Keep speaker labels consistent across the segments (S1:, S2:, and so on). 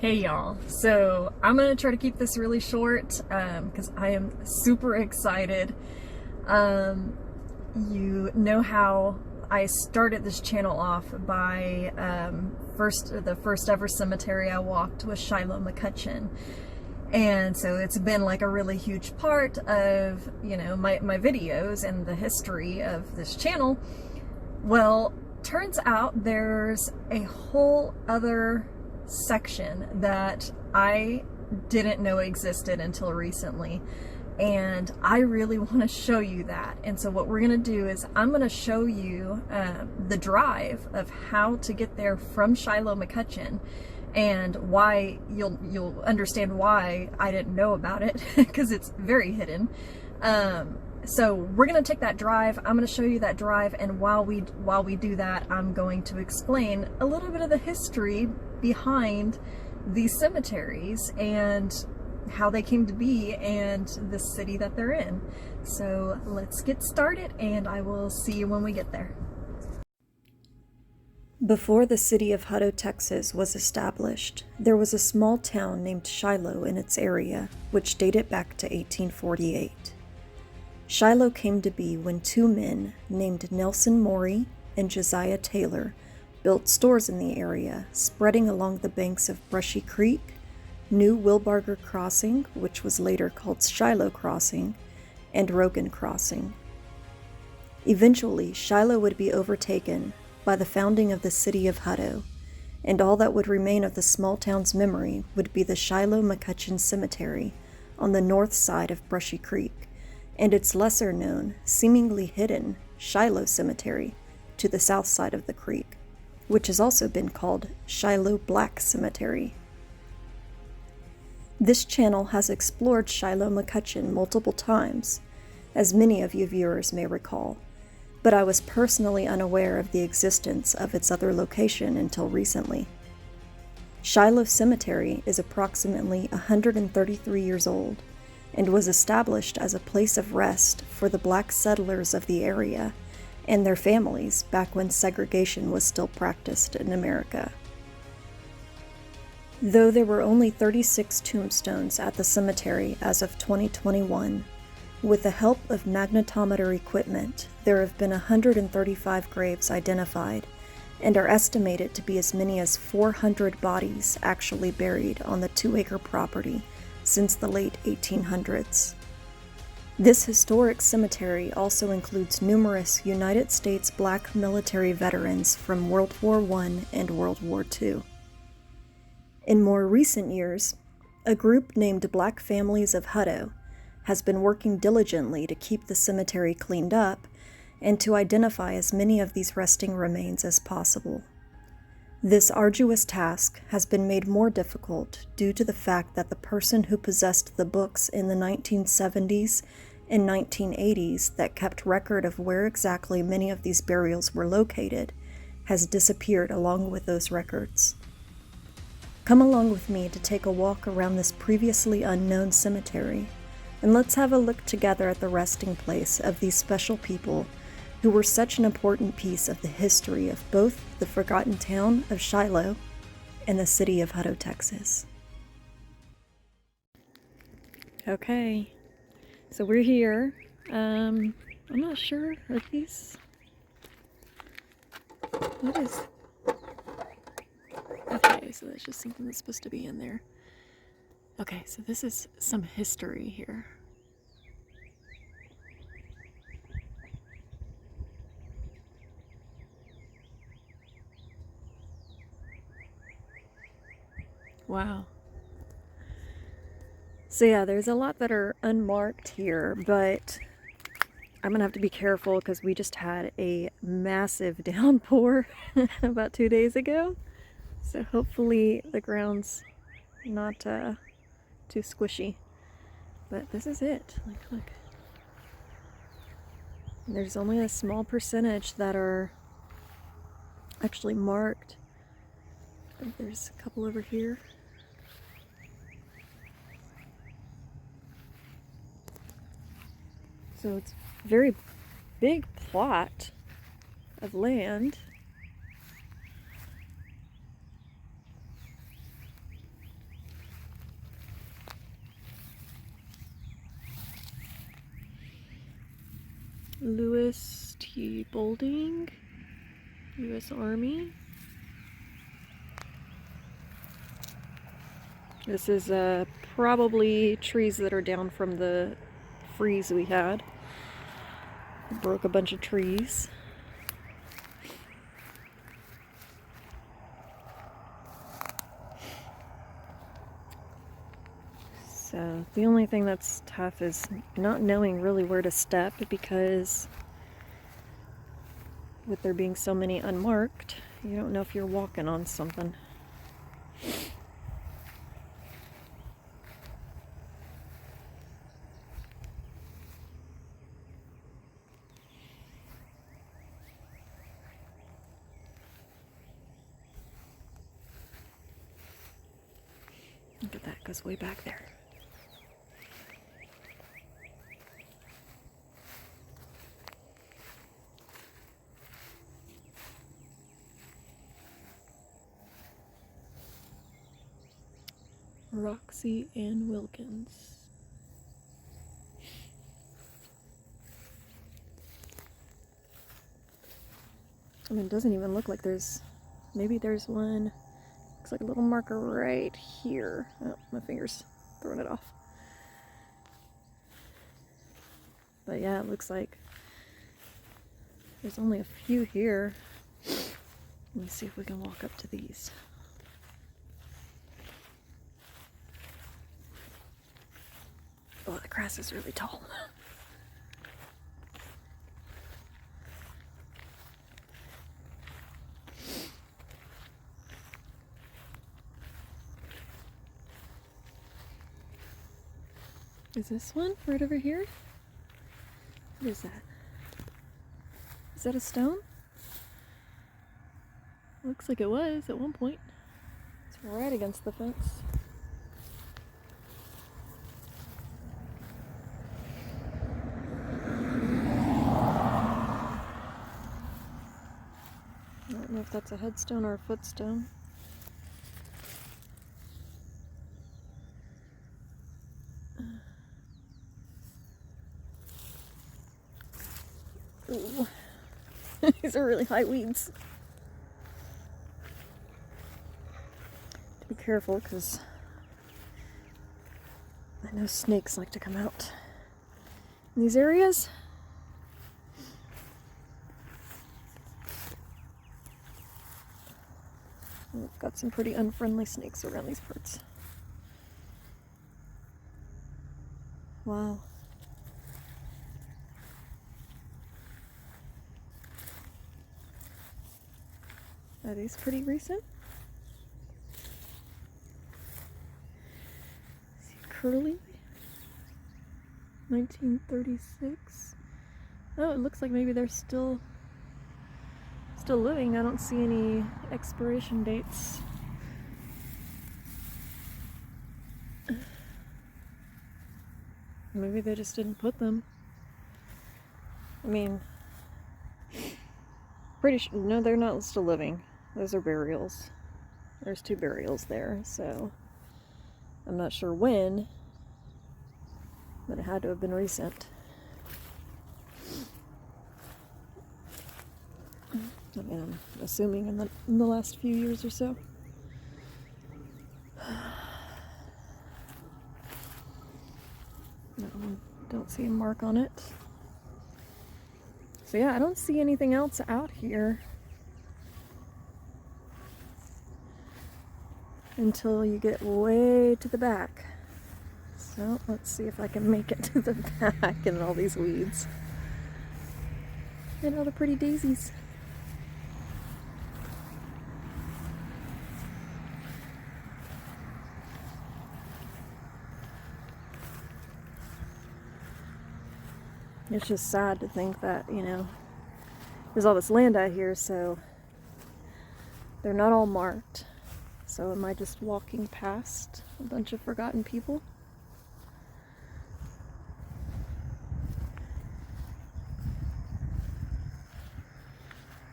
S1: Hey y'all, so I'm gonna try to keep this really short because I am super excited. You know how I started this channel off by the first ever cemetery I walked was Shiloh McCutcheon. And so it's been like a really huge part of, you know, my videos and the history of this channel. Well, turns out there's a whole other section that I didn't know existed until recently, and I really want to show you that. And so what we're going to do is I'm going to show you the drive of how to get there from Shiloh McCutcheon, and why you'll understand why I didn't know about it because it's very hidden. So we're going to take that drive. I'm going to show you that drive, and while we do that, I'm going to explain a little bit of the history behind these cemeteries and how they came to be and the city that they're in. So let's get started, and I will see you when we get there.
S2: Before the city of Hutto, Texas was established, there was a small town named Shiloh in its area, which dated back to 1848. Shiloh came to be when two men named Nelson Morey and Josiah Taylor built stores in the area, spreading along the banks of Brushy Creek, New Wilbarger Crossing, which was later called Shiloh Crossing, and Rogan Crossing. Eventually, Shiloh would be overtaken by the founding of the city of Hutto, and all that would remain of the small town's memory would be the Shiloh McCutcheon Cemetery on the north side of Brushy Creek, and its lesser-known, seemingly hidden, Shiloh Cemetery to the south side of the creek, which has also been called Shiloh Black Cemetery. This channel has explored Shiloh McCutcheon multiple times, as many of you viewers may recall, but I was personally unaware of the existence of its other location until recently. Shiloh Cemetery is approximately 133 years old, and was established as a place of rest for the black settlers of the area and their families back when segregation was still practiced in America. Though there were only 36 tombstones at the cemetery as of 2021, with the help of magnetometer equipment, there have been 135 graves identified and are estimated to be as many as 400 bodies actually buried on the 2-acre property since the late 1800s. This historic cemetery also includes numerous United States Black military veterans from World War I and World War II. In more recent years, a group named Black Families of Hutto has been working diligently to keep the cemetery cleaned up and to identify as many of these resting remains as possible. This arduous task has been made more difficult due to the fact that the person who possessed the books in the 1970s and 1980s that kept record of where exactly many of these burials were located has disappeared along with those records. Come along with me to take a walk around this previously unknown cemetery, and let's have a look together at the resting place of these special people who were such an important piece of the history of both the forgotten town of Shiloh and the city of Hutto, Texas.
S1: Okay, so we're here. I'm not sure, are these... What is... Okay, so that's just something that's supposed to be in there. Okay, so this is some history here. Wow. So yeah, there's a lot that are unmarked here, but I'm gonna have to be careful because we just had a massive downpour about 2 days ago. So hopefully the ground's not too squishy. But this is it. Like, look. There's only a small percentage that are actually marked. I think there's a couple over here. So it's a very big plot of land.
S2: Lewis T. Bolding, U.S. Army. This is probably trees that are down from the freeze we had. It broke a bunch of trees. So the only thing that's tough is not knowing really where to step, because with there being so many unmarked, you don't know if you're walking on something. Look at that, it goes way back there. Roxy Ann Wilkins. I mean, it doesn't even look like there's, maybe there's one, looks like a little marker right here. Oh, my finger's throwing it off. But yeah, it looks like there's only a few here. Let me see if we can walk up to these. Oh, the grass is really tall. Is this one right over here? What is that? Is that a stone? Looks like it was at one point. It's right against the fence. I don't know if that's a headstone or a footstone. Ooh. These are really high weeds. Be careful, because I know snakes like to come out in these areas. We've got some pretty unfriendly snakes around these parts. Wow. Are these pretty recent? See, curly? 1936. Oh, it looks like maybe they're still living. I don't see any expiration dates. Maybe they just didn't put them. I mean, pretty sure, no, they're not still living. Those are burials. There's 2 burials there, so I'm not sure when, but it had to have been recent. I mean, I'm assuming in the last few years or so. No, don't see a mark on it. So yeah, I don't see anything else out here until you get way to the back. So let's see if I can make it to the back in all these weeds. And all the pretty daisies. It's just sad to think that, you know, there's all this land out here, so they're not all marked. So am I just walking past a bunch of forgotten people?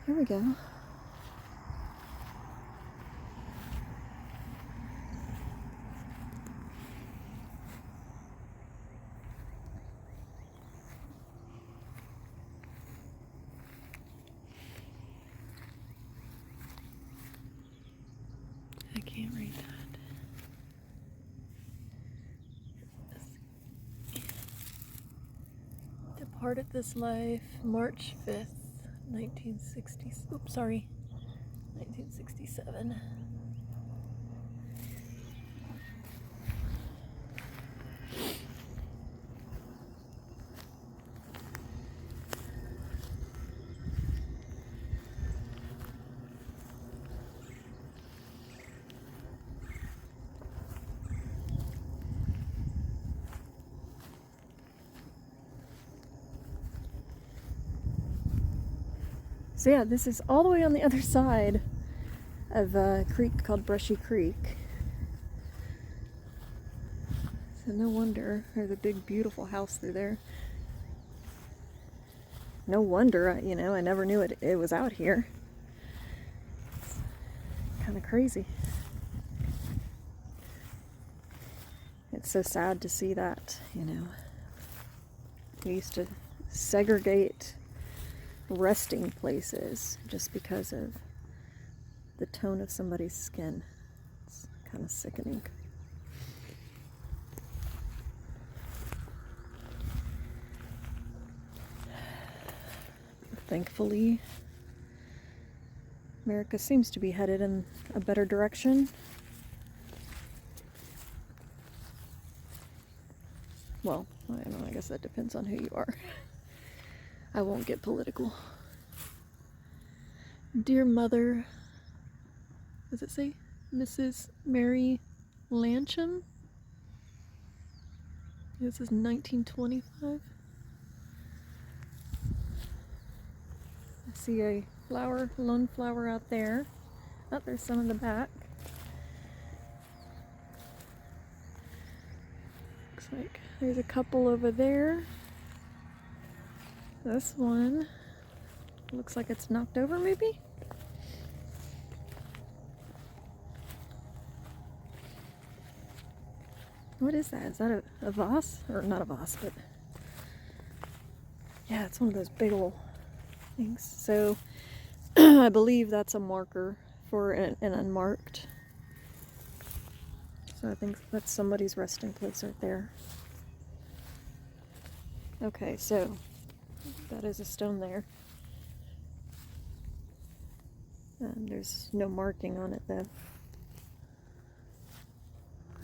S2: Here we go. departed this life March 5th, 1960. Oops, sorry, 1967. So yeah, this is all the way on the other side of a creek called Brushy Creek. So no wonder there's a big beautiful house through there. No wonder, you know, I never knew it was out here. It's kind of crazy. It's so sad to see that, you know. We used to segregate resting places just because of the tone of somebody's skin. It's kind of sickening. Thankfully, America seems to be headed in a better direction. Well, I don't know, I guess that depends on who you are. I won't get political. Dear Mother, does it say Mrs. Mary Lancham? This is 1925. I see a flower, lone flower out there. Oh, there's some in the back. Looks like there's a couple over there. This one looks like it's knocked over, maybe? What is that? Is that a vase? Or not a vase, but yeah, it's one of those big old things. So I believe that's a marker for an unmarked. So I think that's somebody's resting place right there. Okay, so that is a stone there. There's no marking on it though.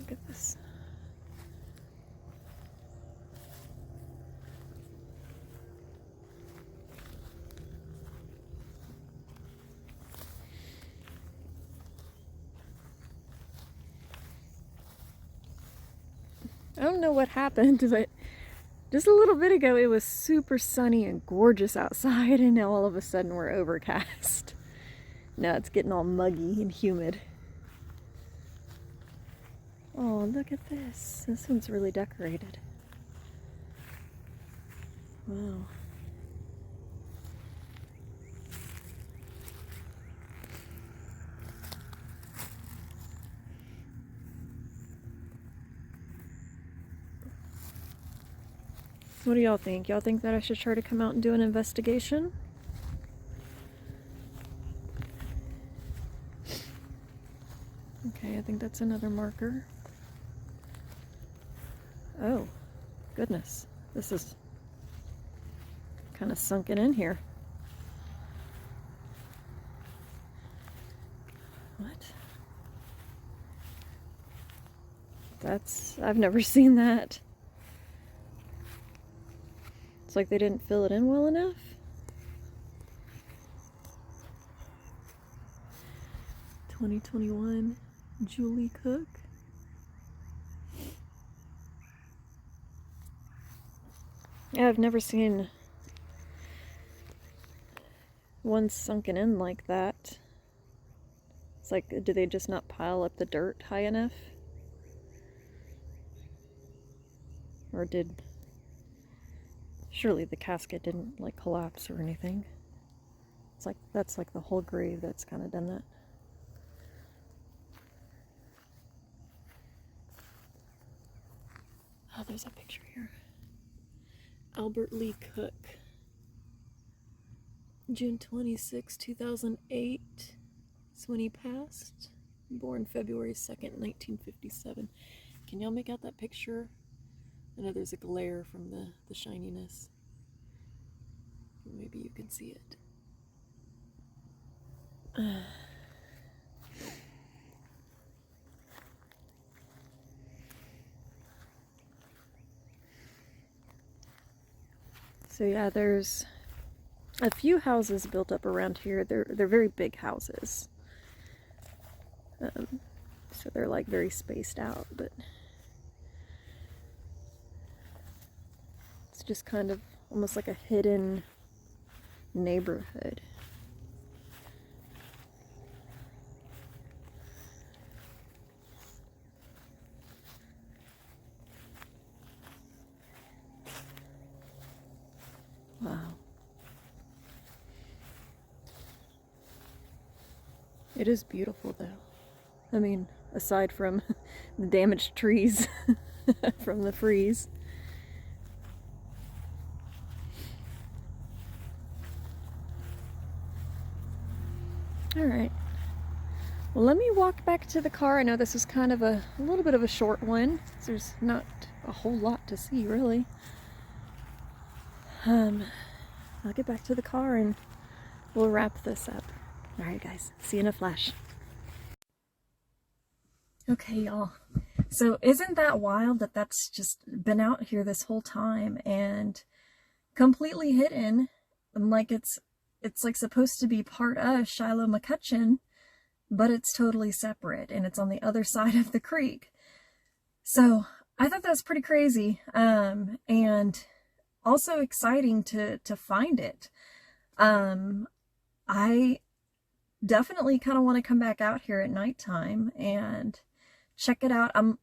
S2: Look at this. I don't know what happened, but just a little bit ago it was super sunny and gorgeous outside, and now all of a sudden we're overcast. Now it's getting all muggy and humid. Oh, look at this. This one's really decorated. Wow. What do y'all think? Y'all think that I should try to come out and do an investigation? Okay, I think that's another marker. Oh, goodness. This is kind of sunken in here. What? I've never seen that. It's like they didn't fill it in well enough. (2021) Julie Cook. Yeah, I've never seen one sunken in like that. It's like, do they just not pile up the dirt high enough? Or surely the casket didn't like collapse or anything. It's like, that's like the whole grave that's kind of done that. Oh, there's a picture here. Albert Lee Cook. June 26, 2008 is when he passed. Born February 2nd, 1957. Can y'all make out that picture? I know there's a glare from the shininess. Maybe you can see it. So yeah, there's a few houses built up around here. They're very big houses. So they're like very spaced out, but it's just kind of almost like a hidden neighborhood. Wow. It is beautiful though. I mean, aside from the damaged trees from the freeze. Alright. Well, let me walk back to the car. I know this is kind of a little bit of a short one. There's not a whole lot to see, really. I'll get back to the car and we'll wrap this up. Alright guys, see you in a flash.
S1: Okay, y'all. So isn't that wild that that's just been out here this whole time and completely hidden? And like it's like supposed to be part of Shiloh McCutcheon, but it's totally separate and it's on the other side of the creek. So I thought that was pretty crazy, and also exciting to find it. I definitely kind of want to come back out here at nighttime and check it out. I'm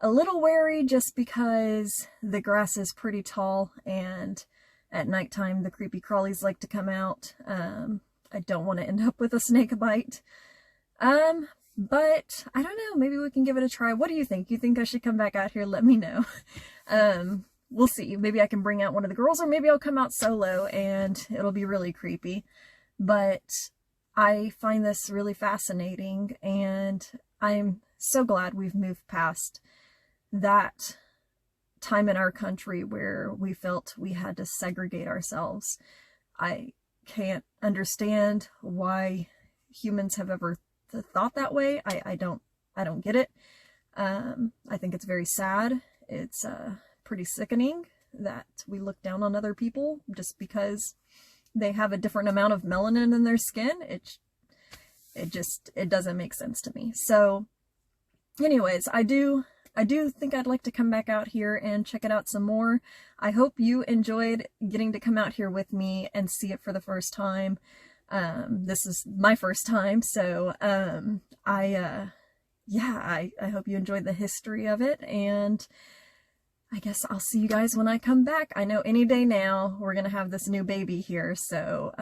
S1: a little wary just because the grass is pretty tall and at nighttime the creepy crawlies like to come out. I don't want to end up with a snake bite. But I don't know, maybe we can give it a try. What do you think? You think I should come back out here? Let me know. We'll see. Maybe I can bring out one of the girls, or maybe I'll come out solo and it'll be really creepy. But I find this really fascinating, and I'm so glad we've moved past that time in our country where we felt we had to segregate ourselves. I can't understand why humans have ever thought that way. I don't get it. I think it's very sad. It's pretty sickening that we look down on other people just because they have a different amount of melanin in their skin. It doesn't make sense to me. So anyways, I do think I'd like to come back out here and check it out some more. I hope you enjoyed getting to come out here with me and see it for the first time. This is my first time, so I hope you enjoyed the history of it, and I guess I'll see you guys when I come back. I know any day now we're gonna have this new baby here, so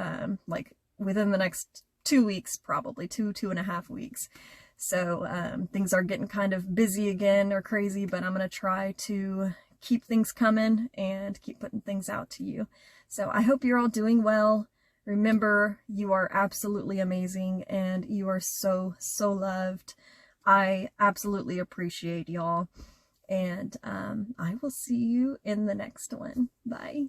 S1: like within the next 2 weeks, probably 2.5 weeks. So things are getting kind of busy again or crazy, but I'm gonna try to keep things coming and keep putting things out to you. So I hope you're all doing well. Remember, you are absolutely amazing and you are so loved. I absolutely appreciate y'all. And I will see you in the next one. Bye.